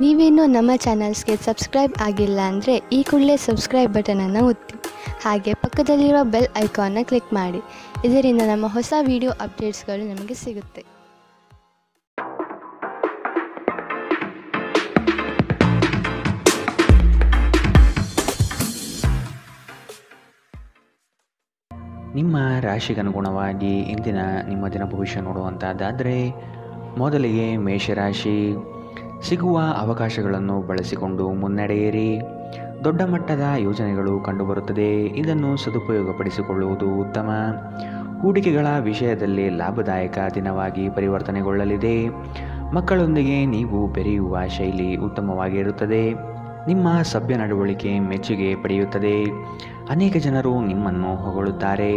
ನೀವೇನೂ ನಮ್ಮ ಚಾನಲ್ಸ್ಗೆ ಸಬ್ಸ್ಕ್ರೈಬ್ ಆಗಿಲ್ಲ ಅಂದರೆ ಈ ಕೂಡಲೇ ಸಬ್ಸ್ಕ್ರೈಬ್ ಬಟನನ್ನು ಒತ್ತಿ. ಹಾಗೆ ಪಕ್ಕದಲ್ಲಿರುವ ಬೆಲ್ ಐಕಾನ್ನ ಕ್ಲಿಕ್ ಮಾಡಿ. ಇದರಿಂದ ನಮ್ಮ ಹೊಸ ವಿಡಿಯೋ ಅಪ್ಡೇಟ್ಸ್ಗಳು ನಿಮಗೆ ಸಿಗುತ್ತೆ. ನಿಮ್ಮ ರಾಶಿಗನುಗುಣವಾಗಿ ಇಂದಿನ ನಿಮ್ಮ ದಿನ ಭವಿಷ್ಯ ನೋಡುವಂಥದ್ದಾದರೆ, ಮೊದಲಿಗೆ ಮೇಷರಾಶಿ. ಸಿಗುವ ಅವಕಾಶಗಳನ್ನು ಬಳಸಿಕೊಂಡು ಮುನ್ನಡೆಯಿರಿ. ದೊಡ್ಡ ಮಟ್ಟದ ಯೋಜನೆಗಳು ಕಂಡುಬರುತ್ತದೆ. ಇದನ್ನು ಸದುಪಯೋಗಪಡಿಸಿಕೊಳ್ಳುವುದು ಉತ್ತಮ. ಹೂಡಿಕೆಗಳ ವಿಷಯದಲ್ಲಿ ಲಾಭದಾಯಕ ದಿನವಾಗಿ ಪರಿವರ್ತನೆಗೊಳ್ಳಲಿದೆ. ಮಕ್ಕಳೊಂದಿಗೆ ನೀವು ಬೆರೆಯುವ ಶೈಲಿ ಉತ್ತಮವಾಗಿರುತ್ತದೆ. ನಿಮ್ಮ ಸಭ್ಯ ನಡವಳಿಕೆ ಮೆಚ್ಚುಗೆ ಪಡೆಯುತ್ತದೆ. ಅನೇಕ ಜನರು ನಿಮ್ಮನ್ನು ಹೊಗಳುತ್ತಾರೆ.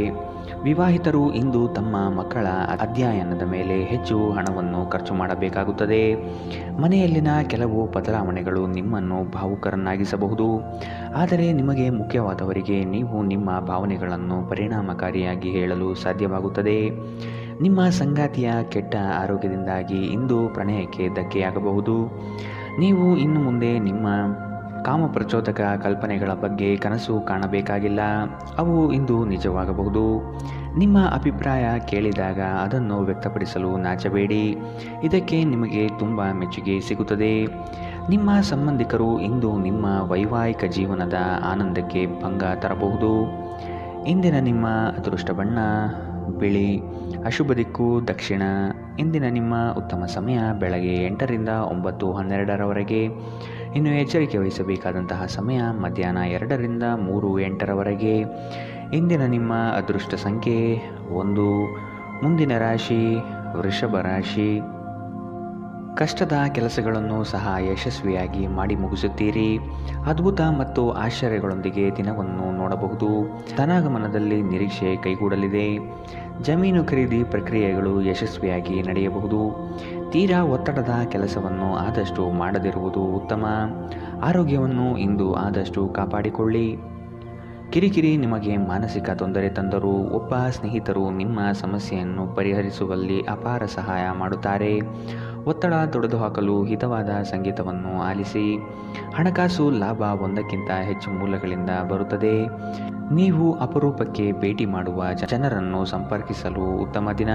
ವಿವಾಹಿತರು ಇಂದು ತಮ್ಮ ಮಕ್ಕಳ ಅಧ್ಯಯನದ ಮೇಲೆ ಹೆಚ್ಚು ಹಣವನ್ನು ಖರ್ಚು ಮಾಡಬೇಕಾಗುತ್ತದೆ. ಮನೆಯಲ್ಲಿನ ಕೆಲವು ಬದಲಾವಣೆಗಳು ನಿಮ್ಮನ್ನು ಭಾವುಕರನ್ನಾಗಿಸಬಹುದು. ಆದರೆ ನಿಮಗೆ ಮುಖ್ಯವಾದವರಿಗೆ ನೀವು ನಿಮ್ಮ ಭಾವನೆಗಳನ್ನು ಪರಿಣಾಮಕಾರಿಯಾಗಿ ಹೇಳಲು ಸಾಧ್ಯವಾಗುತ್ತದೆ. ನಿಮ್ಮ ಸಂಗಾತಿಯ ಕೆಟ್ಟ ಆರೋಗ್ಯದಿಂದಾಗಿ ಇಂದು ಪ್ರಣಯಕ್ಕೆ ಧಕ್ಕೆಯಾಗಬಹುದು. ನೀವು ಇನ್ನು ಮುಂದೆ ನಿಮ್ಮ ಕಾಮಪ್ರಚೋದಕ ಕಲ್ಪನೆಗಳ ಬಗ್ಗೆ ಕನಸು ಕಾಣಬೇಕಾಗಿಲ್ಲ. ಅವು ಇಂದು ನಿಜವಾಗಬಹುದು. ನಿಮ್ಮ ಅಭಿಪ್ರಾಯ ಕೇಳಿದಾಗ ಅದನ್ನು ವ್ಯಕ್ತಪಡಿಸಲು ನಾಚಬೇಡಿ. ಇದಕ್ಕೆ ನಿಮಗೆ ತುಂಬ ಮೆಚ್ಚುಗೆ ಸಿಗುತ್ತದೆ. ನಿಮ್ಮ ಸಂಬಂಧಿಕರು ಇಂದು ನಿಮ್ಮ ವೈವಾಹಿಕ ಜೀವನದ ಆನಂದಕ್ಕೆ ಭಂಗ ತರಬಹುದು. ಇಂದಿನ ನಿಮ್ಮ ಅದೃಷ್ಟ ಬಣ್ಣ ಬಿಳಿ. ಅಶುಭ ದಿಕ್ಕು ದಕ್ಷಿಣ. ಇಂದಿನ ನಿಮ್ಮ ಉತ್ತಮ ಸಮಯ ಬೆಳಗ್ಗೆ 8ರಿಂದ 9:12ರವರೆಗೆ. ಇನ್ನು ಎಚ್ಚರಿಕೆ ವಹಿಸಬೇಕಾದಂತಹ ಸಮಯ ಮಧ್ಯಾಹ್ನ 2ರಿಂದ 3:08ರವರೆಗೆ. ಇಂದಿನ ನಿಮ್ಮ ಅದೃಷ್ಟ ಸಂಖ್ಯೆ 1. ಮುಂದಿನ ರಾಶಿ ವೃಷಭ ರಾಶಿ. ಕಷ್ಟದ ಕೆಲಸಗಳನ್ನು ಸಹ ಯಶಸ್ವಿಯಾಗಿ ಮಾಡಿ ಮುಗಿಸುತ್ತೀರಿ. ಅದ್ಭುತ ಮತ್ತು ಆಶ್ಚರ್ಯಗಳೊಂದಿಗೆ ದಿನವನ್ನು ನೋಡಬಹುದು. ಧನಾಗಮನದಲ್ಲಿ ನಿರೀಕ್ಷೆ ಕೈಗೂಡಲಿದೆ. ಜಮೀನು ಖರೀದಿ ಪ್ರಕ್ರಿಯೆಗಳು ಯಶಸ್ವಿಯಾಗಿ ನಡೆಯಬಹುದು. ತೀರಾ ಒತ್ತಡದ ಕೆಲಸವನ್ನು ಆದಷ್ಟು ಮಾಡದಿರುವುದು ಉತ್ತಮ. ಆರೋಗ್ಯವನ್ನು ಇಂದು ಆದಷ್ಟು ಕಾಪಾಡಿಕೊಳ್ಳಿ. ಕಿರಿಕಿರಿ ನಿಮಗೆ ಮಾನಸಿಕ ತೊಂದರೆ ತಂದರೂ ಒಬ್ಬ ಸ್ನೇಹಿತರು ನಿಮ್ಮ ಸಮಸ್ಯೆಯನ್ನು ಪರಿಹರಿಸುವಲ್ಲಿ ಅಪಾರ ಸಹಾಯ ಮಾಡುತ್ತಾರೆ. ಒತ್ತಡ ತೊಡೆದುಹಾಕಲು ಹಿತವಾದ ಸಂಗೀತವನ್ನು ಆಲಿಸಿ. ಹಣಕಾಸು ಲಾಭ ಒಂದಕ್ಕಿಂತ ಹೆಚ್ಚು ಮೂಲಗಳಿಂದ ಬರುತ್ತದೆ. ನೀವು ಅಪರೂಪಕ್ಕೆ ಭೇಟಿ ಮಾಡುವ ಜನರನ್ನು ಸಂಪರ್ಕಿಸಲು ಉತ್ತಮ ದಿನ.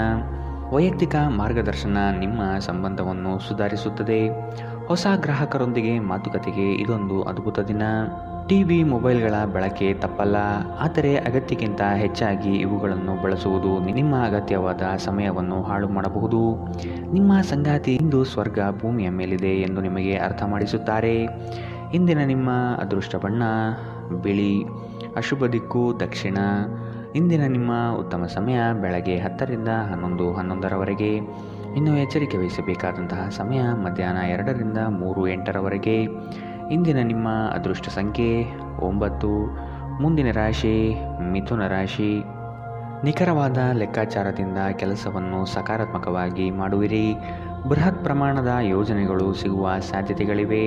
ವೈಯಕ್ತಿಕ ಮಾರ್ಗದರ್ಶನ ನಿಮ್ಮ ಸಂಬಂಧವನ್ನು ಸುಧಾರಿಸುತ್ತದೆ. ಹೊಸ ಗ್ರಾಹಕರೊಂದಿಗೆ ಮಾತುಕತೆಗೆ ಇದೊಂದು ಅದ್ಭುತ ದಿನ. ಟಿವಿ ಮೊಬೈಲ್ಗಳ ಬಳಕೆ ತಪ್ಪಲ್ಲ. ಆದರೆ ಅಗತ್ಯಕ್ಕಿಂತ ಹೆಚ್ಚಾಗಿ ಇವುಗಳನ್ನು ಬಳಸುವುದು ನಿಮ್ಮ ಅಗತ್ಯವಾದ ಸಮಯವನ್ನು ಹಾಳು ಮಾಡಬಹುದು. ನಿಮ್ಮ ಸಂಗಾತಿ ಇಂದು ಸ್ವರ್ಗ ಭೂಮಿಯ ಮೇಲಿದೆ ಎಂದು ನಿಮಗೆ ಅರ್ಥ ಮಾಡಿಸುತ್ತಾರೆ. ಇಂದಿನ ನಿಮ್ಮ ಅದೃಷ್ಟ ಬಣ್ಣ ಬಿಳಿ. ಅಶುಭ ದಿಕ್ಕು ದಕ್ಷಿಣ. ಇಂದಿನ ನಿಮ್ಮ ಉತ್ತಮ ಸಮಯ ಬೆಳಗ್ಗೆ 10ರಿಂದ 11:11ರವರೆಗೆ. ಇನ್ನು ಎಚ್ಚರಿಕೆ ವಹಿಸಬೇಕಾದಂತಹ ಸಮಯ ಮಧ್ಯಾಹ್ನ 2ರಿಂದ 3:08ರವರೆಗೆ. ಇಂದಿನ ನಿಮ್ಮ ಅದೃಷ್ಟ ಸಂಖ್ಯೆ 9. ಮುಂದಿನ ರಾಶಿ ಮಿಥುನ ರಾಶಿ. ನಿಖರವಾದ ಲೆಕ್ಕಾಚಾರದಿಂದ ಕೆಲಸವನ್ನು ಸಕಾರಾತ್ಮಕವಾಗಿ ಮಾಡುವಿರಿ. ಬೃಹತ್ ಪ್ರಮಾಣದ ಯೋಜನೆಗಳು ಸಿಗುವ ಸಾಧ್ಯತೆಗಳಿವೆ.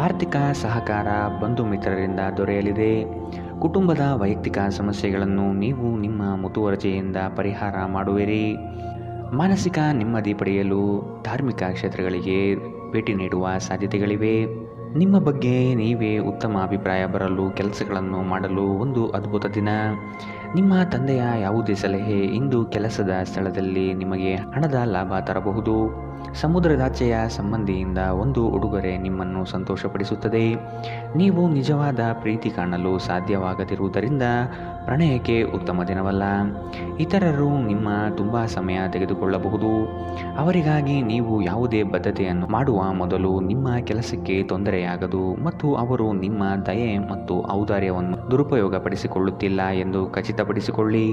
ಆರ್ಥಿಕ ಸಹಕಾರ ಬಂಧು ಮಿತ್ರರಿಂದ ದೊರೆಯಲಿದೆ. ಕುಟುಂಬದ ವೈಯಕ್ತಿಕ ಸಮಸ್ಯೆಗಳನ್ನು ನೀವು ನಿಮ್ಮ ಮುತುವರ್ಜಿಯಿಂದ ಪರಿಹಾರ ಮಾಡುವಿರಿ. ಮಾನಸಿಕ ನೆಮ್ಮದಿ ಪಡೆಯಲು ಧಾರ್ಮಿಕ ಕ್ಷೇತ್ರಗಳಿಗೆ ಭೇಟಿ ನೀಡುವ ಸಾಧ್ಯತೆಗಳಿವೆ. ನಿಮ್ಮ ಬಗ್ಗೆ ನೀವೇ ಉತ್ತಮ ಅಭಿಪ್ರಾಯ ಬರಲು ಕೆಲಸಗಳನ್ನು ಮಾಡಲು ಒಂದು ಅದ್ಭುತ ದಿನ. ನಿಮ್ಮ ತಂದೆಯ ಯಾವುದೇ ಸಲಹೆ ಇಂದು ಕೆಲಸದ ಸ್ಥಳದಲ್ಲಿ ನಿಮಗೆ ಹಣದ ಲಾಭ ತರಬಹುದು. ಸಮುದ್ರದಾಚೆಯ ಸಂಬಂಧಿಯಿಂದ ಒಂದು ಉಡುಗೊರೆ ನಿಮ್ಮನ್ನು ಸಂತೋಷಪಡಿಸುತ್ತದೆ. ನೀವು ನಿಜವಾದ ಪ್ರೀತಿ ಕಾಣಲು ಸಾಧ್ಯವಾಗದಿರುವುದರಿಂದ ಪ್ರಣಯಕ್ಕೆ ಉತ್ತಮ ದಿನವಲ್ಲ. ಇತರರು ನಿಮ್ಮ ತುಂಬ ಸಮಯ ತೆಗೆದುಕೊಳ್ಳಬಹುದು. ಅವರಿಗಾಗಿ ನೀವು ಯಾವುದೇ ಬದ್ಧತೆಯನ್ನು ಮಾಡುವ ಮೊದಲು ನಿಮ್ಮ ಕೆಲಸಕ್ಕೆ ತೊಂದರೆಯಾಗದು ಮತ್ತು ಅವರು ನಿಮ್ಮ ದಯೆ ಮತ್ತು ಔದಾರ್ಯವನ್ನು ದುರುಪಯೋಗಪಡಿಸಿಕೊಳ್ಳುತ್ತಿಲ್ಲ ಎಂದು ಖಚಿತಪಡಿಸಿಕೊಳ್ಳಿ.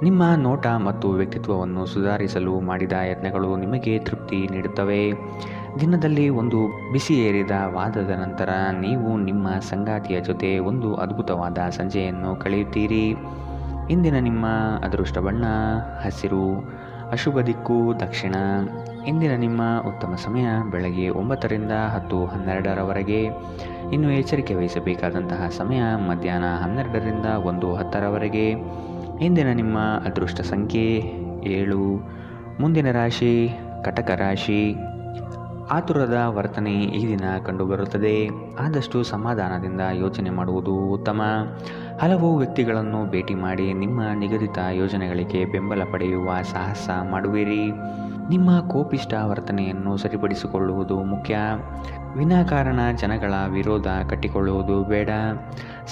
ನಿಮ್ಮ ನೋಟ ಮತ್ತು ವ್ಯಕ್ತಿತ್ವವನ್ನು ಸುಧಾರಿಸಲು ಮಾಡಿದ ಯತ್ನಗಳು ನಿಮಗೆ ತೃಪ್ತಿ ನೀಡುತ್ತವೆ. ದಿನದಲ್ಲಿ ಒಂದು ಬಿಸಿಯೇರಿದ ವಾದದ ನಂತರ ನೀವು ನಿಮ್ಮ ಸಂಗಾತಿಯ ಜೊತೆ ಒಂದು ಅದ್ಭುತವಾದ ಸಂಜೆಯನ್ನು ಕಳೆಯುತ್ತೀರಿ. ಇಂದಿನ ನಿಮ್ಮ ಅದೃಷ್ಟ ಬಣ್ಣ ಹಸಿರು. ಅಶುಭ ದಿಕ್ಕು ದಕ್ಷಿಣ. ಇಂದಿನ ನಿಮ್ಮ ಉತ್ತಮ ಸಮಯ ಬೆಳಗ್ಗೆ 9ರಿಂದ 10:12ರವರೆಗೆ. ಇನ್ನು ಎಚ್ಚರಿಕೆ ವಹಿಸಬೇಕಾದಂತಹ ಸಮಯ ಮಧ್ಯಾಹ್ನ 12ರಿಂದ 1:10ರವರೆಗೆ. ಇಂದಿನ ನಿಮ್ಮ ಅದೃಷ್ಟ ಸಂಖ್ಯೆ 7. ಮುಂದಿನ ರಾಶಿ ಕಟಕ ರಾಶಿ. ಆತುರದ ವರ್ತನೆ ಈ ದಿನ ಕಂಡುಬರುತ್ತದೆ. ಆದಷ್ಟು ಸಮಾಧಾನದಿಂದ ಯೋಚನೆ ಮಾಡುವುದು ಉತ್ತಮ. ಹಲವು ವ್ಯಕ್ತಿಗಳನ್ನು ಭೇಟಿ ಮಾಡಿ ನಿಮ್ಮ ನಿಗದಿತ ಯೋಜನೆಗಳಿಗೆ ಬೆಂಬಲ ಪಡೆಯುವ ಸಾಹಸ ಮಾಡುವಿರಿ. ನಿಮ್ಮ ಕೋಪಿಷ್ಟ ವರ್ತನೆಯನ್ನು ಸರಿಪಡಿಸಿಕೊಳ್ಳುವುದು ಮುಖ್ಯ. ವಿನಾಕಾರಣ ಜನಗಳ ವಿರೋಧ ಕಟ್ಟಿಕೊಳ್ಳುವುದು ಬೇಡ.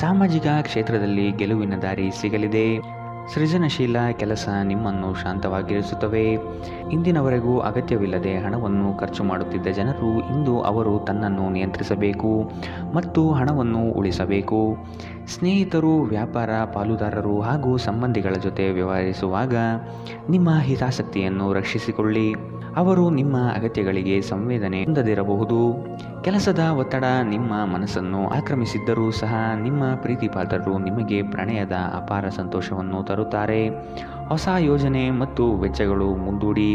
ಸಾಮಾಜಿಕ ಕ್ಷೇತ್ರದಲ್ಲಿ ಗೆಲುವಿನ ದಾರಿ ಸಿಗಲಿದೆ. ಸೃಜನಶೀಲ ಕೆಲಸ ನಿಮ್ಮನ್ನು ಶಾಂತವಾಗಿರಿಸುತ್ತವೆ. ಇಂದಿನವರೆಗೂ ಅಗತ್ಯವಿಲ್ಲದೆ ಹಣವನ್ನು ಖರ್ಚು ಮಾಡುತ್ತಿದ್ದ ಜನರು ಇಂದು ಅವರು ತನ್ನನ್ನು ನಿಯಂತ್ರಿಸಬೇಕು ಮತ್ತು ಹಣವನ್ನು ಉಳಿಸಬೇಕು. ಸ್ನೇಹಿತರು, ವ್ಯಾಪಾರ ಪಾಲುದಾರರು ಹಾಗೂ ಸಂಬಂಧಿಗಳ ಜೊತೆ ವ್ಯವಹರಿಸುವಾಗ ನಿಮ್ಮ ಹಿತಾಸಕ್ತಿಯನ್ನು ರಕ್ಷಿಸಿಕೊಳ್ಳಿ. ಅವರು ನಿಮ್ಮ ಅಗತ್ಯಗಳಿಗೆ ಸಂವೇದನೆ ಹೊಂದದಿರಬಹುದು. ಕೆಲಸದ ಒತ್ತಡ ನಿಮ್ಮ ಮನಸ್ಸನ್ನು ಆಕ್ರಮಿಸಿದ್ದರೂ ಸಹ ನಿಮ್ಮ ಪ್ರೀತಿಪಾತ್ರರು ನಿಮಗೆ ಪ್ರಣಯದ ಅಪಾರ ಸಂತೋಷವನ್ನು ತರುತ್ತಾರೆ. ಹೊಸ ಯೋಜನೆ ಮತ್ತು ವೆಚ್ಚಗಳು ಮುಂದೂಡಿ.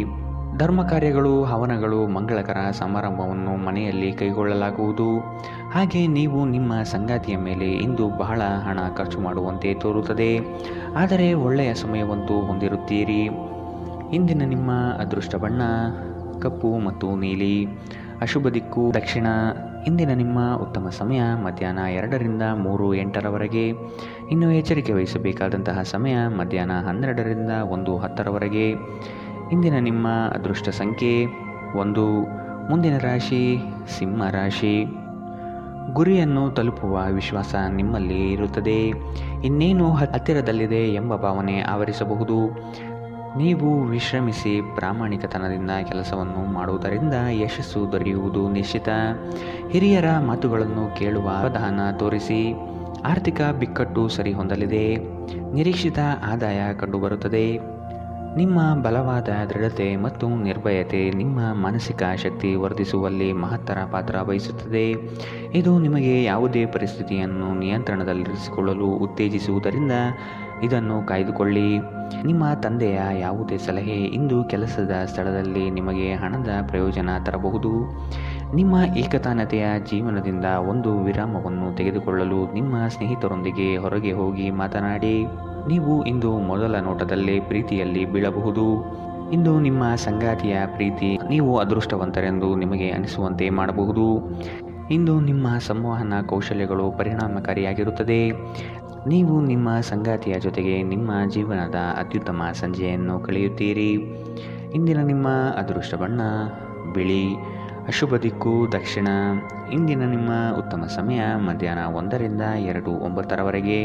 ಧರ್ಮ ಕಾರ್ಯಗಳು, ಹವನಗಳು, ಮಂಗಳಕರ ಸಮಾರಂಭವನ್ನು ಮನೆಯಲ್ಲಿ ಕೈಗೊಳ್ಳಲಾಗುವುದು. ಹಾಗೆ ನೀವು ನಿಮ್ಮ ಸಂಗಾತಿಯ ಮೇಲೆ ಇಂದು ಬಹಳ ಹಣ ಖರ್ಚು ಮಾಡುವಂತೆ ತೋರುತ್ತದೆ. ಆದರೆ ಒಳ್ಳೆಯ ಸಮಯವಂತೂ ಹೊಂದಿರುತ್ತೀರಿ. ಇಂದಿನ ನಿಮ್ಮ ಅದೃಷ್ಟ ಬಣ್ಣ ಕಪ್ಪು ಮತ್ತು ನೀಲಿ. ಅಶುಭ ದಿಕ್ಕು ದಕ್ಷಿಣ. ಇಂದಿನ ನಿಮ್ಮ ಉತ್ತಮ ಸಮಯ ಮಧ್ಯಾಹ್ನ 2ರಿಂದ 3:08ರವರೆಗೆ. ಇನ್ನು ಎಚ್ಚರಿಕೆ ವಹಿಸಬೇಕಾದಂತಹ ಸಮಯ ಮಧ್ಯಾಹ್ನ 12ರಿಂದ 1:10ರವರೆಗೆ. ಇಂದಿನ ನಿಮ್ಮ ಅದೃಷ್ಟ ಸಂಖ್ಯೆ 1. ಮುಂದಿನ ರಾಶಿ ಸಿಂಹ ರಾಶಿ. ಗುರಿಯನ್ನು ತಲುಪುವ ವಿಶ್ವಾಸ ನಿಮ್ಮಲ್ಲಿ ಇರುತ್ತದೆ. ಇನ್ನೇನು ಹತ್ತಿರದಲ್ಲಿದೆ ಎಂಬ ಭಾವನೆ ಆವರಿಸಬಹುದು. ನೀವು ವಿಶ್ರಮಿಸಿ ಪ್ರಾಮಾಣಿಕತನದಿಂದ ಕೆಲಸವನ್ನು ಮಾಡುವುದರಿಂದ ಯಶಸ್ಸು ದೊರೆಯುವುದು ನಿಶ್ಚಿತ. ಹಿರಿಯರ ಮಾತುಗಳನ್ನು ಕೇಳುವ ಅವಧಾನ ತೋರಿಸಿ. ಆರ್ಥಿಕ ಬಿಕ್ಕಟ್ಟು ಸರಿಹೊಂದಲಿದೆ. ನಿರೀಕ್ಷಿತ ಆದಾಯ ಕಂಡುಬರುತ್ತದೆ. ನಿಮ್ಮ ಬಲವಾದ ದೃಢತೆ ಮತ್ತು ನಿರ್ಭಯತೆ ನಿಮ್ಮ ಮಾನಸಿಕ ಶಕ್ತಿ ವರ್ಧಿಸುವಲ್ಲಿ ಮಹತ್ತರ ಪಾತ್ರ ವಹಿಸುತ್ತದೆ. ಇದು ನಿಮಗೆ ಯಾವುದೇ ಪರಿಸ್ಥಿತಿಯನ್ನು ನಿಯಂತ್ರಣದಲ್ಲಿರಿಸಿಕೊಳ್ಳಲು ಉತ್ತೇಜಿಸುವುದರಿಂದ ಇದನ್ನು ಕಾಯ್ದುಕೊಳ್ಳಿ. ನಿಮ್ಮ ತಂದೆಯ ಯಾವುದೇ ಸಲಹೆ ಇಂದು ಕೆಲಸದ ಸ್ಥಳದಲ್ಲಿ ನಿಮಗೆ ಹಣದ ಪ್ರಯೋಜನ ತರಬಹುದು. ನಿಮ್ಮ ಏಕತಾನತೆಯ ಜೀವನದಿಂದ ಒಂದು ವಿರಾಮವನ್ನು ತೆಗೆದುಕೊಳ್ಳಲು ನಿಮ್ಮ ಸ್ನೇಹಿತರೊಂದಿಗೆ ಹೊರಗೆ ಹೋಗಿ ಮಾತನಾಡಿ. ನೀವು ಇಂದು ಮೊದಲ ನೋಟದಲ್ಲೇ ಪ್ರೀತಿಯಲ್ಲಿ ಬೀಳಬಹುದು. ಇಂದು ನಿಮ್ಮ ಸಂಗಾತಿಯ ಪ್ರೀತಿ ನೀವು ಅದೃಷ್ಟವಂತರೆಂದು ನಿಮಗೆ ಅನಿಸುವಂತೆ ಮಾಡಬಹುದು. ಇಂದು ನಿಮ್ಮ ಸಂವಹನ ಕೌಶಲ್ಯಗಳು ಪರಿಣಾಮಕಾರಿಯಾಗಿರುತ್ತದೆ. ನೀವು ನಿಮ್ಮ ಸಂಗಾತಿಯ ಜೊತೆಗೆ ನಿಮ್ಮ ಜೀವನದ ಅತ್ಯುತ್ತಮ ಸಂಜೆಯನ್ನು ಕಳೆಯುತ್ತೀರಿ. ಇಂದಿನ ನಿಮ್ಮ ಅದೃಷ್ಟ ಬಣ್ಣ ಬಿಳಿ. ಅಶುಭ ದಿಕ್ಕು ದಕ್ಷಿಣ. ಇಂದಿನ ನಿಮ್ಮ ಉತ್ತಮ ಸಮಯ ಮಧ್ಯಾಹ್ನ 1ರಿಂದ 2:09ರವರೆಗೆ.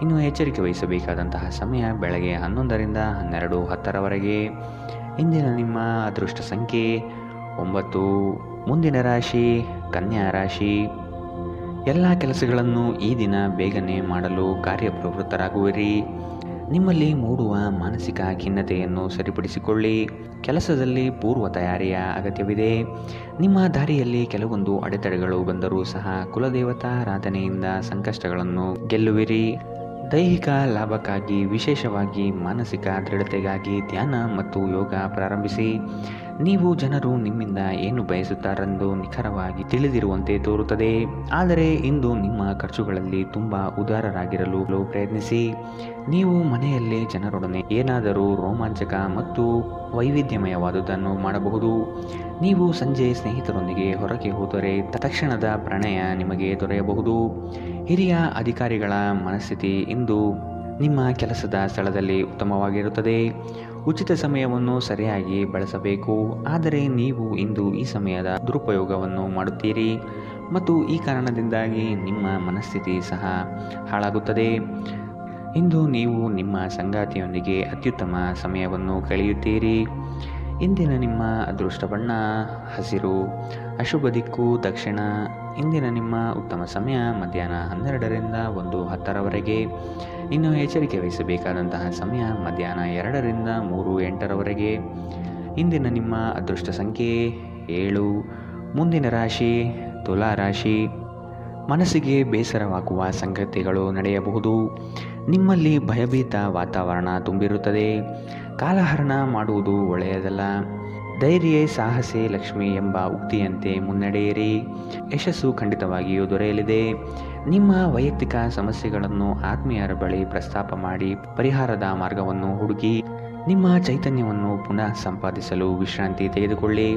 ಇನ್ನು ಎಚ್ಚರಿಕೆ ವಹಿಸಬೇಕಾದಂತಹ ಸಮಯ ಬೆಳಗ್ಗೆ 11ರಿಂದ 12:10ರವರೆಗೆ. ಇಂದಿನ ನಿಮ್ಮ ಅದೃಷ್ಟ ಸಂಖ್ಯೆ 9. ಮುಂದಿನ ರಾಶಿ ಕನ್ಯಾ ರಾಶಿ. ಎಲ್ಲ ಕೆಲಸಗಳನ್ನು ಈ ದಿನ ಬೇಗನೆ ಮಾಡಲು ಕಾರ್ಯಪ್ರವೃತ್ತರಾಗುವಿರಿ. ನಿಮ್ಮಲ್ಲಿ ಮೂಡುವ ಮಾನಸಿಕ ಖಿನ್ನತೆಯನ್ನು ಸರಿಪಡಿಸಿಕೊಳ್ಳಿ. ಕೆಲಸದಲ್ಲಿ ಪೂರ್ವ ತಯಾರಿಯ ಅಗತ್ಯವಿದೆ. ನಿಮ್ಮ ದಾರಿಯಲ್ಲಿ ಕೆಲವೊಂದು ಅಡೆತಡೆಗಳು ಬಂದರೂ ಸಹ ಕುಲದೇವತಾರಾಧನೆಯಿಂದ ಸಂಕಷ್ಟಗಳನ್ನು ಗೆಲ್ಲುವಿರಿ. ದೈಹಿಕ ಲಾಭಕ್ಕಾಗಿ ವಿಶೇಷವಾಗಿ ಮಾನಸಿಕ ದೃಢತೆಗಾಗಿ ಧ್ಯಾನ ಮತ್ತು ಯೋಗ ಪ್ರಾರಂಭಿಸಿ. ನೀವು ಜನರು ನಿಮ್ಮಿಂದ ಏನು ಬಯಸುತ್ತಾರೆಂದು ನಿಖರವಾಗಿ ತಿಳಿದಿರುವಂತೆ ತೋರುತ್ತದೆ. ಆದರೆ ಇಂದು ನಿಮ್ಮ ಖರ್ಚುಗಳಲ್ಲಿ ತುಂಬ ಉದಾರರಾಗಿರಲು ಪ್ರಯತ್ನಿಸಿ. ನೀವು ಮನೆಯಲ್ಲಿ ಜನರೊಡನೆ ಏನಾದರೂ ರೋಮಾಂಚಕ ಮತ್ತು ವೈವಿಧ್ಯಮಯವಾದುದನ್ನು ಮಾಡಬಹುದು. ನೀವು ಸಂಜೆ ಸ್ನೇಹಿತರೊಂದಿಗೆ ಹೊರಗೆ ಹೋದರೆ ತಕ್ಷಣದ ಪ್ರಣಯ ನಿಮಗೆ ದೊರೆಯಬಹುದು. ಹಿರಿಯ ಅಧಿಕಾರಿಗಳ ಮನಸ್ಥಿತಿ ಇಂದು ನಿಮ್ಮ ಕೆಲಸದ ಸ್ಥಳದಲ್ಲಿ ಉತ್ತಮವಾಗಿರುತ್ತದೆ. ಉಚಿತ ಸಮಯವನ್ನು ಸರಿಯಾಗಿ ಬಳಸಬೇಕು. ಆದರೆ ನೀವು ಇಂದು ಈ ಸಮಯದ ದುರುಪಯೋಗವನ್ನು ಮಾಡುತ್ತೀರಿ ಮತ್ತು ಈ ಕಾರಣದಿಂದಾಗಿ ನಿಮ್ಮ ಮನಸ್ಥಿತಿ ಸಹ ಹಾಳಾಗುತ್ತದೆ. ಇಂದು ನೀವು ನಿಮ್ಮ ಸಂಗಾತಿಯೊಂದಿಗೆ ಅತ್ಯುತ್ತಮ ಸಮಯವನ್ನು ಕಳೆಯುತ್ತೀರಿ. ಇಂದಿನ ನಿಮ್ಮ ಅದೃಷ್ಟ ಬಣ್ಣ ಹಸಿರು. ಅಶುಭ ದಿಕ್ಕು ದಕ್ಷಿಣ. ಇಂದಿನ ನಿಮ್ಮ ಉತ್ತಮ ಸಮಯ ಮಧ್ಯಾಹ್ನ 12ರಿಂದ 1:10ರವರೆಗೆ. ಇನ್ನು ಎಚ್ಚರಿಕೆ ವಹಿಸಬೇಕಾದಂತಹ ಸಮಯ ಮಧ್ಯಾಹ್ನ 2ರಿಂದ 3:08ರವರೆಗೆ. ಇಂದಿನ ನಿಮ್ಮ ಅದೃಷ್ಟ ಸಂಖ್ಯೆ 7. ಮುಂದಿನ ರಾಶಿ ತುಲಾ ರಾಶಿ. ಮನಸ್ಸಿಗೆ ಬೇಸರವಾಗುವ ಸಂಗತಿಗಳು ನಡೆಯಬಹುದು. ನಿಮ್ಮಲ್ಲಿ ಭಯಭೀತ ವಾತಾವರಣ ತುಂಬಿರುತ್ತದೆ. ಕಾಲಹರಣ ಮಾಡುವುದು ಒಳ್ಳೆಯದಲ್ಲ. ಧೈರ್ಯ ಸಾಹಸೆ ಲಕ್ಷ್ಮಿ ಎಂಬ ಉಕ್ತಿಯಂತೆ ಮುನ್ನಡೆಯಿರಿ. ಯಶಸ್ಸು ಖಂಡಿತವಾಗಿಯೂ ದೊರೆಯಲಿದೆ. ನಿಮ್ಮ ವೈಯಕ್ತಿಕ ಸಮಸ್ಯೆಗಳನ್ನು ಆತ್ಮೀಯರ ಬಳಿ ಪ್ರಸ್ತಾಪ ಮಾಡಿ ಪರಿಹಾರದ ಮಾರ್ಗವನ್ನು ಹುಡುಕಿ. ನಿಮ್ಮ ಚೈತನ್ಯವನ್ನು ಪುನಃ ಸಂಪಾದಿಸಲು ವಿಶ್ರಾಂತಿ ತೆಗೆದುಕೊಳ್ಳಿ.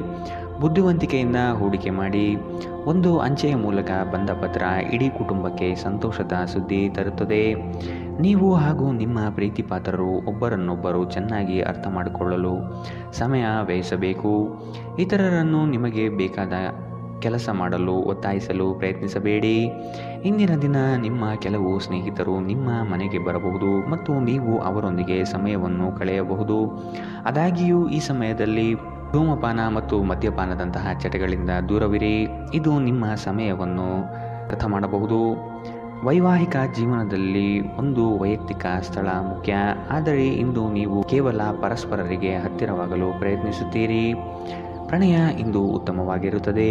ಬುದ್ಧಿವಂತಿಕೆಯಿಂದ ಹೂಡಿಕೆ ಮಾಡಿ. ಒಂದು ಅಂಚೆಯ ಮೂಲಕ ಬಂದ ಪತ್ರ ಇಡೀ ಕುಟುಂಬಕ್ಕೆ ಸಂತೋಷದ ಸುದ್ದಿ ತರುತ್ತದೆ. ನೀವು ಹಾಗೂ ನಿಮ್ಮ ಪ್ರೀತಿಪಾತ್ರರು ಒಬ್ಬರನ್ನೊಬ್ಬರು ಚೆನ್ನಾಗಿ ಅರ್ಥ ಮಾಡಿಕೊಳ್ಳಲು ಸಮಯ ವ್ಯಯಿಸಬೇಕು. ಇತರರನ್ನು ನಿಮಗೆ ಬೇಕಾದ ಕೆಲಸ ಮಾಡಲು ಒತ್ತಾಯಿಸಲು ಪ್ರಯತ್ನಿಸಬೇಡಿ. ಇಂದಿನ ದಿನ ನಿಮ್ಮ ಕೆಲವು ಸ್ನೇಹಿತರು ನಿಮ್ಮ ಮನೆಗೆ ಬರಬಹುದು ಮತ್ತು ನೀವು ಅವರೊಂದಿಗೆ ಸಮಯವನ್ನು ಕಳೆಯಬಹುದು. ಆದಾಗ್ಯೂ ಈ ಸಮಯದಲ್ಲಿ ಧೂಮಪಾನ ಮತ್ತು ಮದ್ಯಪಾನದಂತಹ ಚಟಗಳಿಂದ ದೂರವಿರಿ. ಇದು ನಿಮ್ಮ ಸಮಯವನ್ನು ವ್ಯರ್ಥ ಮಾಡಬಹುದು. ವೈವಾಹಿಕ ಜೀವನದಲ್ಲಿ ಒಂದು ವೈಯಕ್ತಿಕ ಸ್ಥಳ ಮುಖ್ಯ, ಆದರೆ ಇಂದು ನೀವು ಕೇವಲ ಪರಸ್ಪರರಿಗೆ ಹತ್ತಿರವಾಗಲು ಪ್ರಯತ್ನಿಸುತ್ತೀರಿ. ಪ್ರಣಯ ಇಂದು ಉತ್ತಮವಾಗಿರುತ್ತದೆ.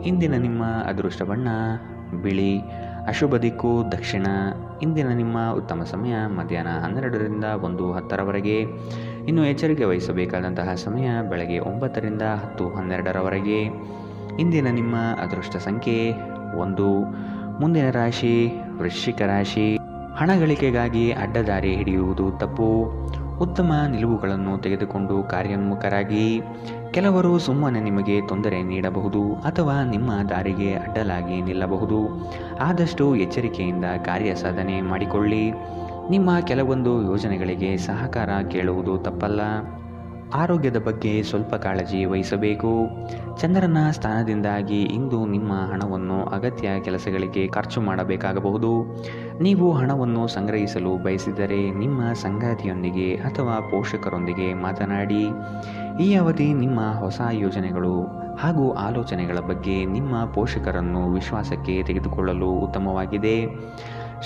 ಇಂದಿನ ನಿಮ್ಮ ಅದೃಷ್ಟ ಬಣ್ಣ ಬಿಳಿ. ಅಶುಭ ದಿಕ್ಕು ದಕ್ಷಿಣ. ಇಂದಿನ ನಿಮ್ಮ ಉತ್ತಮ ಸಮಯ ಮಧ್ಯಾಹ್ನ 12ರಿಂದ 1:10ರವರೆಗೆ. ಇನ್ನು ಎಚ್ಚರಿಕೆ ವಹಿಸಬೇಕಾದಂತಹ ಸಮಯ ಬೆಳಗ್ಗೆ 9ರಿಂದ 10:12ರವರೆಗೆ. ಇಂದಿನ ನಿಮ್ಮ ಅದೃಷ್ಟ ಸಂಖ್ಯೆ 1. ಮುಂದಿನ ರಾಶಿ ವೃಶ್ಚಿಕ ರಾಶಿ. ಹಣ ಗಳಿಕೆಗಾಗಿ ಅಡ್ಡದಾರಿ ಹಿಡಿಯುವುದು ತಪ್ಪು. ಉತ್ತಮ ನಿಲುವುಗಳನ್ನು ತೆಗೆದುಕೊಂಡು ಕಾರ್ಯೋನ್ಮುಖರಾಗಿ. ಕೆಲವರು ಸುಮ್ಮನೆ ನಿಮಗೆ ತೊಂದರೆ ನೀಡಬಹುದು ಅಥವಾ ನಿಮ್ಮ ದಾರಿಗೆ ಅಡ್ಡಲಾಗಿ ನಿಲ್ಲಬಹುದು. ಆದಷ್ಟು ಎಚ್ಚರಿಕೆಯಿಂದ ಕಾರ್ಯ ಸಾಧನೆ ಮಾಡಿಕೊಳ್ಳಿ. ನಿಮ್ಮ ಕೆಲವೊಂದು ಯೋಜನೆಗಳಿಗೆ ಸಹಕಾರ ಕೇಳುವುದು ತಪ್ಪಲ್ಲ. ಆರೋಗ್ಯದ ಬಗ್ಗೆ ಸ್ವಲ್ಪ ಕಾಳಜಿ ವಹಿಸಬೇಕು. ಚಂದ್ರನ ಸ್ಥಾನದಿಂದಾಗಿ ಇಂದು ನಿಮ್ಮ ಹಣವನ್ನು ಅಗತ್ಯ ಕೆಲಸಗಳಿಗೆ ಖರ್ಚು ಮಾಡಬೇಕಾಗಬಹುದು. ನೀವು ಹಣವನ್ನು ಸಂಗ್ರಹಿಸಲು ಬಯಸಿದರೆ ನಿಮ್ಮ ಸಂಗಾತಿಯೊಂದಿಗೆ ಅಥವಾ ಪೋಷಕರೊಂದಿಗೆ ಮಾತನಾಡಿ. ಈ ಅವಧಿ ನಿಮ್ಮ ಹೊಸ ಯೋಜನೆಗಳು ಹಾಗೂ ಆಲೋಚನೆಗಳ ಬಗ್ಗೆ ನಿಮ್ಮ ಪೋಷಕರನ್ನು ವಿಶ್ವಾಸಕ್ಕೆ ತೆಗೆದುಕೊಳ್ಳಲು ಉತ್ತಮವಾಗಿದೆ.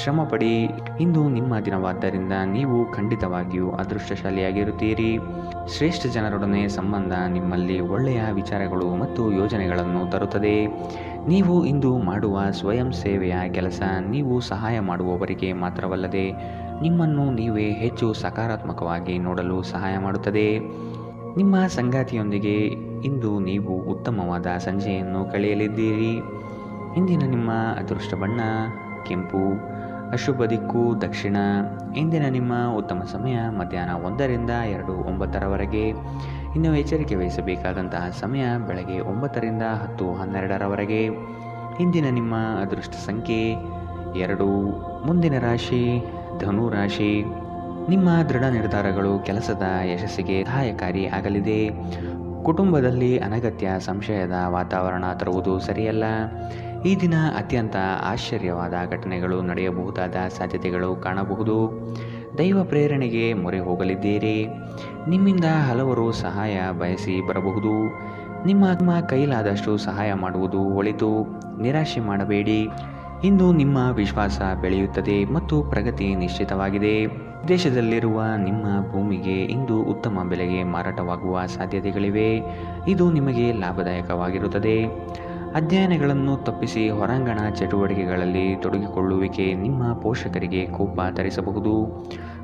ಶ್ರಮಪಡಿ. ಇಂದು ನಿಮ್ಮ ದಿನವಾದ್ದರಿಂದ ನೀವು ಖಂಡಿತವಾಗಿಯೂ ಅದೃಷ್ಟಶಾಲಿಯಾಗಿರುತ್ತೀರಿ. ಶ್ರೇಷ್ಠ ಜನರೊಡನೆ ಸಂಬಂಧ ನಿಮ್ಮಲ್ಲಿ ಒಳ್ಳೆಯ ವಿಚಾರಗಳು ಮತ್ತು ಯೋಜನೆಗಳನ್ನು ತರುತ್ತದೆ. ನೀವು ಇಂದು ಮಾಡುವ ಸ್ವಯಂ ಸೇವೆಯ ಕೆಲಸ ನೀವು ಸಹಾಯ ಮಾಡುವವರಿಗೆ ಮಾತ್ರವಲ್ಲದೆ ನಿಮ್ಮನ್ನು ನೀವೇ ಹೆಚ್ಚು ಸಕಾರಾತ್ಮಕವಾಗಿ ನೋಡಲು ಸಹಾಯ ಮಾಡುತ್ತದೆ. ನಿಮ್ಮ ಸಂಗಾತಿಯೊಂದಿಗೆ ಇಂದು ನೀವು ಉತ್ತಮವಾದ ಸಂಜೆಯನ್ನು ಕಳೆಯಲಿದ್ದೀರಿ. ಇಂದಿನ ನಿಮ್ಮ ಅದೃಷ್ಟ ಬಣ್ಣ ಕೆಂಪು. ಅಶುಭ ದಿಕ್ಕು ದಕ್ಷಿಣ. ಇಂದಿನ ನಿಮ್ಮ ಉತ್ತಮ ಸಮಯ ಮಧ್ಯಾಹ್ನ 1ರಿಂದ 2:09ರವರೆಗೆ. ಇನ್ನು ಎಚ್ಚರಿಕೆ ವಹಿಸಬೇಕಾದಂತಹ ಸಮಯ ಬೆಳಗ್ಗೆ 9ರಿಂದ 10:12ರವರೆಗೆ. ಇಂದಿನ ನಿಮ್ಮ ಅದೃಷ್ಟ ಸಂಖ್ಯೆ 2. ಮುಂದಿನ ರಾಶಿ ಧನು ರಾಶಿ. ನಿಮ್ಮ ದೃಢ ನಿರ್ಧಾರಗಳು ಕೆಲಸದ ಯಶಸ್ಸಿಗೆ ಸಹಾಯಕಾರಿ ಆಗಲಿದೆ. ಕುಟುಂಬದಲ್ಲಿ ಅನಗತ್ಯ ಸಂಶಯದ ವಾತಾವರಣ ತರುವುದು ಸರಿಯಲ್ಲ. ಈ ದಿನ ಅತ್ಯಂತ ಆಶ್ಚರ್ಯವಾದ ಘಟನೆಗಳು ನಡೆಯಬಹುದಾದ ಸಾಧ್ಯತೆಗಳು ಕಾಣಬಹುದು. ದೈವ ಪ್ರೇರಣೆಗೆ ಮೊರೆ ಹೋಗಲಿದ್ದೀರಿ. ನಿಮ್ಮಿಂದ ಹಲವರು ಸಹಾಯ ಬಯಸಿ ಬರಬಹುದು. ನಿಮ್ಮ ಕೈಲಾದಷ್ಟು ಸಹಾಯ ಮಾಡುವುದು ಒಳಿತು. ನಿರಾಶೆ ಮಾಡಬೇಡಿ. ಇಂದು ನಿಮ್ಮ ವಿಶ್ವಾಸ ಬೆಳೆಯುತ್ತದೆ ಮತ್ತು ಪ್ರಗತಿ ನಿಶ್ಚಿತವಾಗಿದೆ. ವಿದೇಶದಲ್ಲಿರುವ ನಿಮ್ಮ ಭೂಮಿಗೆ ಇಂದು ಉತ್ತಮ ಬೆಲೆಗೆ ಮಾರಾಟವಾಗುವ ಸಾಧ್ಯತೆಗಳಿವೆ. ಇದು ನಿಮಗೆ ಲಾಭದಾಯಕವಾಗಿರುತ್ತದೆ. ಅಧ್ಯಯನಗಳನ್ನು ತಪ್ಪಿಸಿ ಹೊರಾಂಗಣ ಚಟುವಟಿಕೆಗಳಲ್ಲಿ ತೊಡಗಿಕೊಳ್ಳುವಿಕೆ ನಿಮ್ಮ ಪೋಷಕರಿಗೆ ಕೋಪ ತರಿಸಬಹುದು.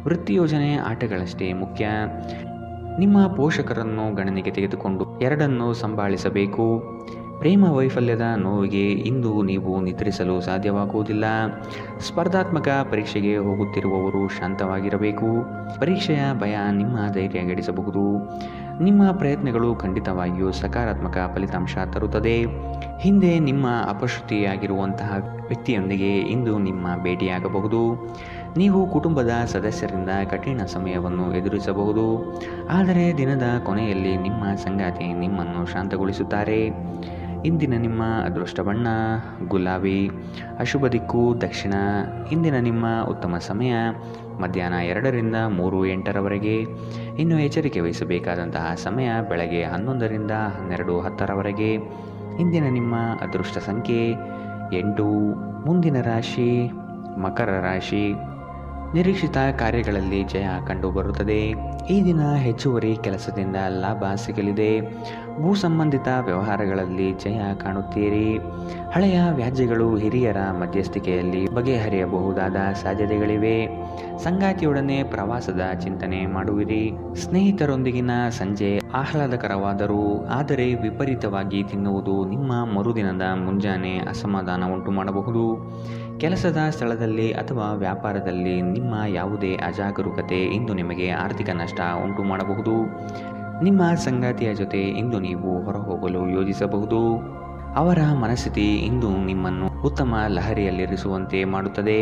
ವೃತ್ತಿ ಯೋಜನೆ ಆಟಗಳಷ್ಟೇ ಮುಖ್ಯ. ನಿಮ್ಮ ಪೋಷಕರನ್ನು ಗಣನೆಗೆ ತೆಗೆದುಕೊಂಡು ಎರಡನ್ನೂ ಸಂಭಾಳಿಸಬೇಕು. ಪ್ರೇಮ ವೈಫಲ್ಯದ ನೋವಿಗೆ ಇಂದು ನೀವು ನಿದ್ರಿಸಲು ಸಾಧ್ಯವಾಗುವುದಿಲ್ಲ. ಸ್ಪರ್ಧಾತ್ಮಕ ಪರೀಕ್ಷೆಗೆ ಹೋಗುತ್ತಿರುವವರು ಶಾಂತವಾಗಿರಬೇಕು. ಪರೀಕ್ಷೆಯ ಭಯ ನಿಮ್ಮ ಧೈರ್ಯ ಗೆಡಿಸಬಹುದು. ನಿಮ್ಮ ಪ್ರಯತ್ನಗಳು ಖಂಡಿತವಾಗಿಯೂ ಸಕಾರಾತ್ಮಕ ಫಲಿತಾಂಶ ತರುತ್ತದೆ. ಹಿಂದೆ ನಿಮ್ಮ ಅಪಶ್ರುತಿಯಾಗಿರುವಂತಹ ವ್ಯಕ್ತಿಯೊಂದಿಗೆ ಇಂದು ನಿಮ್ಮ ಭೇಟಿಯಾಗಬಹುದು. ನೀವು ಕುಟುಂಬದ ಸದಸ್ಯರಿಂದ ಕಠಿಣ ಸಮಯವನ್ನು ಎದುರಿಸಬಹುದು. ಆದರೆ ದಿನದ ಕೊನೆಯಲ್ಲಿ ನಿಮ್ಮ ಸಂಗಾತಿ ನಿಮ್ಮನ್ನು ಶಾಂತಗೊಳಿಸುತ್ತಾರೆ. ಇಂದಿನ ನಿಮ್ಮ ಅದೃಷ್ಟ ಬಣ್ಣ ಗುಲಾಬಿ. ಅಶುಭ ದಿಕ್ಕು ದಕ್ಷಿಣ. ಇಂದಿನ ನಿಮ್ಮ ಉತ್ತಮ ಸಮಯ ಮಧ್ಯಾಹ್ನ 2ರಿಂದ 3:08ರವರೆಗೆ. ಇನ್ನು ಎಚ್ಚರಿಕೆ ವಹಿಸಬೇಕಾದಂತಹ ಸಮಯ ಬೆಳಗ್ಗೆ 11ರಿಂದ 12:10ರವರೆಗೆ. ಇಂದಿನ ನಿಮ್ಮ ಅದೃಷ್ಟ ಸಂಖ್ಯೆ 8. ಮುಂದಿನ ರಾಶಿ ಮಕರ ರಾಶಿ. ನಿರೀಕ್ಷಿತ ಕಾರ್ಯಗಳಲ್ಲಿ ಜಯ ಕಂಡುಬರುತ್ತದೆ. ಈ ದಿನ ಹೆಚ್ಚುವರಿ ಕೆಲಸದಿಂದ ಲಾಭ ಸಿಗಲಿದೆ. ಭೂ ಸಂಬಂಧಿತ ವ್ಯವಹಾರಗಳಲ್ಲಿ ಜಯ ಕಾಣುತ್ತೀರಿ. ಹಳೆಯ ವ್ಯಾಜ್ಯಗಳು ಹಿರಿಯರ ಮಧ್ಯಸ್ಥಿಕೆಯಲ್ಲಿ ಬಗೆಹರಿಯಬಹುದಾದ ಸಾಧ್ಯತೆಗಳಿವೆ. ಸಂಗಾತಿಯೊಡನೆ ಪ್ರವಾಸದ ಚಿಂತನೆ ಮಾಡುವಿರಿ. ಸ್ನೇಹಿತರೊಂದಿಗಿನ ಸಂಜೆ ಆಹ್ಲಾದಕರವಾದರೂ ಆದರೆ ವಿಪರೀತವಾಗಿ ತಿನ್ನುವುದು ನಿಮ್ಮ ಮರುದಿನದ ಮುಂಜಾನೆ ಅಸಮಾಧಾನ ಉಂಟು ಮಾಡಬಹುದು. ಕೆಲಸದ ಸ್ಥಳದಲ್ಲಿ ಅಥವಾ ವ್ಯಾಪಾರದಲ್ಲಿ ನಿಮ್ಮ ಯಾವುದೇ ಅಜಾಗರೂಕತೆ ಇಂದು ನಿಮಗೆ ಆರ್ಥಿಕ ನಷ್ಟ ಉಂಟು ಮಾಡಬಹುದು. ನಿಮ್ಮ ಸಂಗಾತಿಯ ಜೊತೆ ಇಂದು ನೀವು ಹೊರಹೋಗಲು ಯೋಜಿಸಬಹುದು. ಅವರ ಮನಸ್ಥಿತಿ ಇಂದು ನಿಮ್ಮನ್ನು ಉತ್ತಮ ಲಹರಿಯಲ್ಲಿರಿಸುವಂತೆ ಮಾಡುತ್ತದೆ.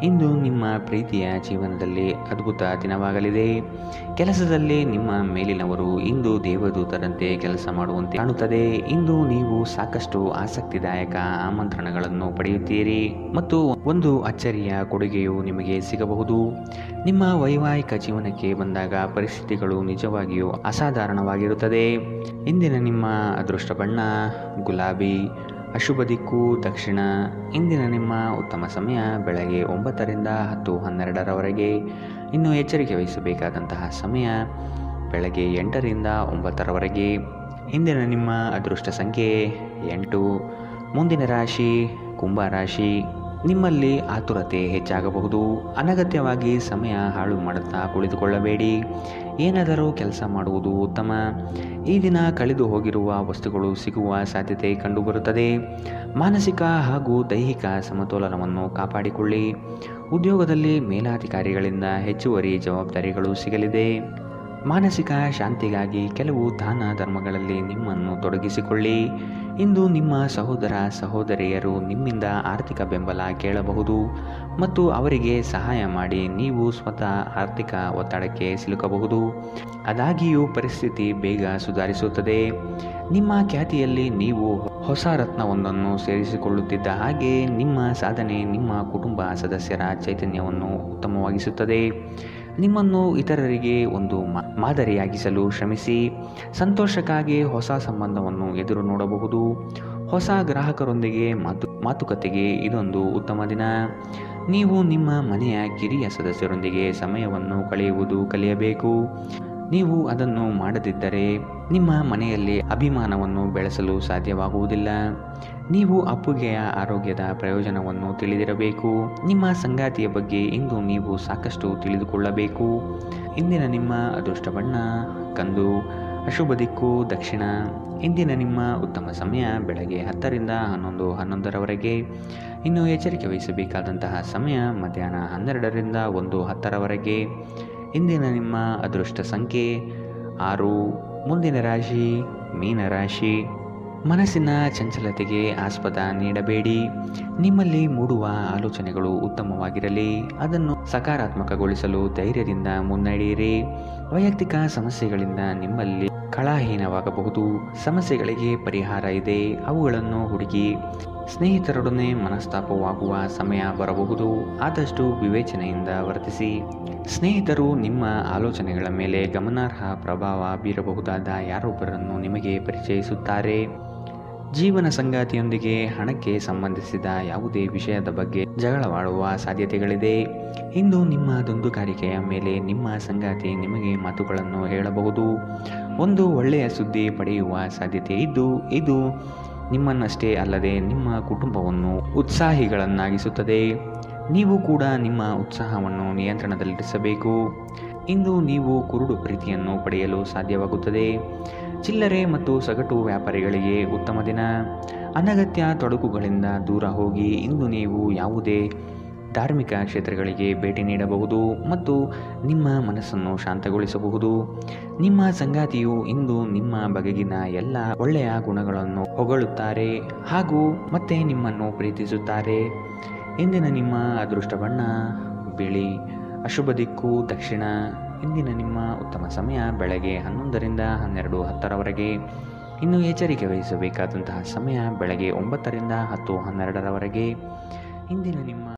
ಇಂದು ನಿಮ್ಮ ಪ್ರೀತಿಯ ಜೀವನದಲ್ಲಿ ಅದ್ಭುತ ದಿನವಾಗಲಿದೆ. ಕೆಲಸದಲ್ಲಿ ನಿಮ್ಮ ಮೇಲಿನವರು ಇಂದು ದೇವದೂತರಂತೆ ಕೆಲಸ ಮಾಡುವಂತೆ ಕಾಣುತ್ತದೆ. ಇಂದು ನೀವು ಸಾಕಷ್ಟು ಆಸಕ್ತಿದಾಯಕ ಆಮಂತ್ರಣಗಳನ್ನು ಪಡೆಯುತ್ತೀರಿ ಮತ್ತು ಒಂದು ಅಚ್ಚರಿಯ ಕೊಡುಗೆಯು ನಿಮಗೆ ಸಿಗಬಹುದು. ನಿಮ್ಮ ವೈವಾಹಿಕ ಜೀವನಕ್ಕೆ ಬಂದಾಗ ಪರಿಸ್ಥಿತಿಗಳು ನಿಜವಾಗಿಯೂ ಅಸಾಧಾರಣವಾಗಿರುತ್ತದೆ. ಇಂದಿನ ನಿಮ್ಮ ಅದೃಷ್ಟ ಬಣ್ಣ ಗುಲಾಬಿ, ಅಶುಭ ದಿಕ್ಕು ದಕ್ಷಿಣ. ಇಂದಿನ ನಿಮ್ಮ ಉತ್ತಮ ಸಮಯ ಬೆಳಗ್ಗೆ 9ರಿಂದ 10:12ರವರೆಗೆ. ಇನ್ನು ಎಚ್ಚರಿಕೆ ವಹಿಸಬೇಕಾದಂತಹ ಸಮಯ ಬೆಳಗ್ಗೆ 8ರಿಂದ 9ರವರೆಗೆ. ಇಂದಿನ ನಿಮ್ಮ ಅದೃಷ್ಟ ಸಂಖ್ಯೆ 8. ಮುಂದಿನ ರಾಶಿ ಕುಂಭ ರಾಶಿ. ನಿಮ್ಮಲ್ಲಿ ಆತುರತೆ ಹೆಚ್ಚಾಗಬಹುದು. ಅನಗತ್ಯವಾಗಿ ಸಮಯ ಹಾಳು ಮಾಡುತ್ತಾ ಕುಳಿತುಕೊಳ್ಳಬೇಡಿ. ಏನಾದರೂ ಕೆಲಸ ಮಾಡುವುದು ಉತ್ತಮ. ಈ ದಿನ ಕಳೆದು ಹೋಗಿರುವ ವಸ್ತುಗಳು ಸಿಗುವ ಸಾಧ್ಯತೆ ಕಂಡುಬರುತ್ತದೆ. ಮಾನಸಿಕ ಹಾಗೂ ದೈಹಿಕ ಸಮತೋಲನವನ್ನು ಕಾಪಾಡಿಕೊಳ್ಳಿ. ಉದ್ಯೋಗದಲ್ಲಿ ಮೇಲಾಧಿಕಾರಿಗಳಿಂದ ಹೆಚ್ಚುವರಿ ಜವಾಬ್ದಾರಿಗಳು ಸಿಗಲಿದೆ. ಮಾನಸಿಕ ಶಾಂತಿಗಾಗಿ ಕೆಲವು ದಾನ ಧರ್ಮಗಳಲ್ಲಿ ನಿಮ್ಮನ್ನು ತೊಡಗಿಸಿಕೊಳ್ಳಿ. ಇಂದು ನಿಮ್ಮ ಸಹೋದರ ಸಹೋದರಿಯರು ನಿಮ್ಮಿಂದ ಆರ್ಥಿಕ ಬೆಂಬಲ ಕೇಳಬಹುದು ಮತ್ತು ಅವರಿಗೆ ಸಹಾಯ ಮಾಡಿ ನೀವು ಸ್ವತಃ ಆರ್ಥಿಕ ಒತ್ತಡಕ್ಕೆ ಸಿಲುಕಬಹುದು. ಆದಾಗ್ಯೂ ಪರಿಸ್ಥಿತಿ ಬೇಗ ಸುಧಾರಿಸುತ್ತದೆ. ನಿಮ್ಮ ಖ್ಯಾತಿಯಲ್ಲಿ ನೀವು ಹೊಸ ರತ್ನವೊಂದನ್ನು ಸೇರಿಸಿಕೊಳ್ಳುತ್ತಿದ್ದ ಹಾಗೆ ನಿಮ್ಮ ಸಾಧನೆ ನಿಮ್ಮ ಕುಟುಂಬ ಸದಸ್ಯರ ಚೈತನ್ಯವನ್ನು ಉತ್ತಮವಾಗಿಸುತ್ತದೆ. ನಿಮ್ಮನ್ನು ಇತರರಿಗೆ ಒಂದು ಮಾದರಿಯಾಗಿಸಲು ಶ್ರಮಿಸಿ. ಸಂತೋಷಕ್ಕಾಗಿ ಹೊಸ ಸಂಬಂಧವನ್ನು ಎದುರು ನೋಡಬಹುದು. ಹೊಸ ಗ್ರಾಹಕರೊಂದಿಗೆ ಮಾತುಕತೆಗೆ ಇದೊಂದು ಉತ್ತಮ ದಿನ. ನೀವು ನಿಮ್ಮ ಮನೆಯ ಕಿರಿಯ ಸದಸ್ಯರೊಂದಿಗೆ ಸಮಯವನ್ನು ಕಳೆಯುವುದು ಕಲಿಯಬೇಕು. ನೀವು ಅದನ್ನು ಮಾಡದಿದ್ದರೆ ನಿಮ್ಮ ಮನೆಯಲ್ಲಿ ಅಭಿಮಾನವನ್ನು ಬೆಳೆಸಲು ಸಾಧ್ಯವಾಗುವುದಿಲ್ಲ. ನೀವು ಅಪ್ಪುಗೆಯ ಆರೋಗ್ಯದ ಪ್ರಯೋಜನವನ್ನು ತಿಳಿದಿರಬೇಕು. ನಿಮ್ಮ ಸಂಗಾತಿಯ ಬಗ್ಗೆ ಇಂದು ನೀವು ಸಾಕಷ್ಟು ತಿಳಿದುಕೊಳ್ಳಬೇಕು. ಇಂದಿನ ನಿಮ್ಮ ಅದೃಷ್ಟ ಬಣ್ಣ ಕಂದು, ಅಶುಭ ದಿಕ್ಕು ದಕ್ಷಿಣ. ಇಂದಿನ ನಿಮ್ಮ ಉತ್ತಮ ಸಮಯ ಬೆಳಗ್ಗೆ 10ರಿಂದ 11:11ರವರೆಗೆ. ಇನ್ನು ಎಚ್ಚರಿಕೆ ವಹಿಸಬೇಕಾದಂತಹ ಸಮಯ ಮಧ್ಯಾಹ್ನ 12ರಿಂದ 1:10ರವರೆಗೆ. ಇಂದಿನ ನಿಮ್ಮ ಅದೃಷ್ಟ ಸಂಖ್ಯೆ 6. ಮುಂದಿನ ರಾಶಿ ಮೀನರಾಶಿ. ಮನಸ್ಸಿನ ಚಂಚಲತೆಗೆ ಆಸ್ಪದ ನೀಡಬೇಡಿ. ನಿಮ್ಮಲ್ಲಿ ಮೂಡುವ ಆಲೋಚನೆಗಳು ಉತ್ತಮವಾಗಿರಲಿ. ಅದನ್ನು ಸಕಾರಾತ್ಮಕಗೊಳಿಸಲು ಧೈರ್ಯದಿಂದ ಮುನ್ನಡೆಯಿರಿ. ವೈಯಕ್ತಿಕ ಸಮಸ್ಯೆಗಳಿಂದ ನಿಮ್ಮಲ್ಲಿ ಕಳಹೀನವಾಗಬಹುದು. ಸಮಸ್ಯೆಗಳಿಗೆ ಪರಿಹಾರ ಇದೆ, ಅವುಗಳನ್ನು ಹುಡುಕಿ. ಸ್ನೇಹಿತರೊಡನೆ ಮನಸ್ತಾಪವಾಗುವ ಸಮಯ ಬರಬಹುದು. ಆದಷ್ಟು ವಿವೇಚನೆಯಿಂದ ವರ್ತಿಸಿ. ಸ್ನೇಹಿತರು ನಿಮ್ಮ ಆಲೋಚನೆಗಳ ಮೇಲೆ ಗಮನಾರ್ಹ ಪ್ರಭಾವ ಬೀರಬಹುದಾದ ಯಾರೊಬ್ಬರನ್ನು ನಿಮಗೆ ಪರಿಚಯಿಸುತ್ತಾರೆ. ಜೀವನ ಸಂಗಾತಿಯೊಂದಿಗೆ ಹಣಕ್ಕೆ ಸಂಬಂಧಿಸಿದ ಯಾವುದೇ ವಿಷಯದ ಬಗ್ಗೆ ಜಗಳವಾಡುವ ಸಾಧ್ಯತೆಗಳಿದೆ. ಇಂದು ನಿಮ್ಮ ದುಂದುಗಾರಿಕೆಯ ಮೇಲೆ ನಿಮ್ಮ ಸಂಗಾತಿ ನಿಮಗೆ ಮಾತುಗಳನ್ನು ಹೇಳಬಹುದು. ಒಂದು ಒಳ್ಳೆಯ ಸುದ್ದಿ ಪಡೆಯುವ ಸಾಧ್ಯತೆ ಇದ್ದು ಇದು ನಿಮ್ಮನ್ನಷ್ಟೇ ಅಲ್ಲದೆ ನಿಮ್ಮ ಕುಟುಂಬವನ್ನು ಉತ್ಸಾಹಿಗಳನ್ನಾಗಿಸುತ್ತದೆ. ನೀವು ಕೂಡ ನಿಮ್ಮ ಉತ್ಸಾಹವನ್ನು ನಿಯಂತ್ರಣದಲ್ಲಿರಿಸಬೇಕು. ಇಂದು ನೀವು ಕುರುಡು ಪ್ರೀತಿಯನ್ನು ಪಡೆಯಲು ಸಾಧ್ಯವಾಗುತ್ತದೆ. ಚಿಲ್ಲರೆ ಮತ್ತು ಸಗಟು ವ್ಯಾಪಾರಿಗಳಿಗೆ ಉತ್ತಮ ದಿನ. ಅನಗತ್ಯ ತೊಡಕುಗಳಿಂದ ದೂರ ಹೋಗಿ. ಇಂದು ನೀವು ಯಾವುದೇ ಧಾರ್ಮಿಕ ಕ್ಷೇತ್ರಗಳಿಗೆ ಭೇಟಿ ನೀಡಬಹುದು ಮತ್ತು ನಿಮ್ಮ ಮನಸ್ಸನ್ನು ಶಾಂತಗೊಳಿಸಬಹುದು. ನಿಮ್ಮ ಸಂಗಾತಿಯು ಇಂದು ನಿಮ್ಮ ಬಗೆಗಿನ ಎಲ್ಲ ಒಳ್ಳೆಯ ಗುಣಗಳನ್ನು ಹೊಗಳುತ್ತಾರೆ ಹಾಗೂ ಮತ್ತೆ ನಿಮ್ಮನ್ನು ಪ್ರೀತಿಸುತ್ತಾರೆ. ಇಂದಿನ ನಿಮ್ಮ ಅದೃಷ್ಟ ಬಣ್ಣ ಬಿಳಿ, ಅಶುಭ ದಿಕ್ಕು ದಕ್ಷಿಣ. ಇಂದಿನ ನಿಮ್ಮ ಉತ್ತಮ ಸಮಯ ಬೆಳಗ್ಗೆ 11ರಿಂದ 12:10ರವರೆಗೆ. ಇನ್ನು ಎಚ್ಚರಿಕೆ ವಹಿಸಬೇಕಾದಂತಹ ಸಮಯ ಬೆಳಗ್ಗೆ 9ರಿಂದ 10:12ರವರೆಗೆ. ಇಂದಿನ ನಿಮ್ಮ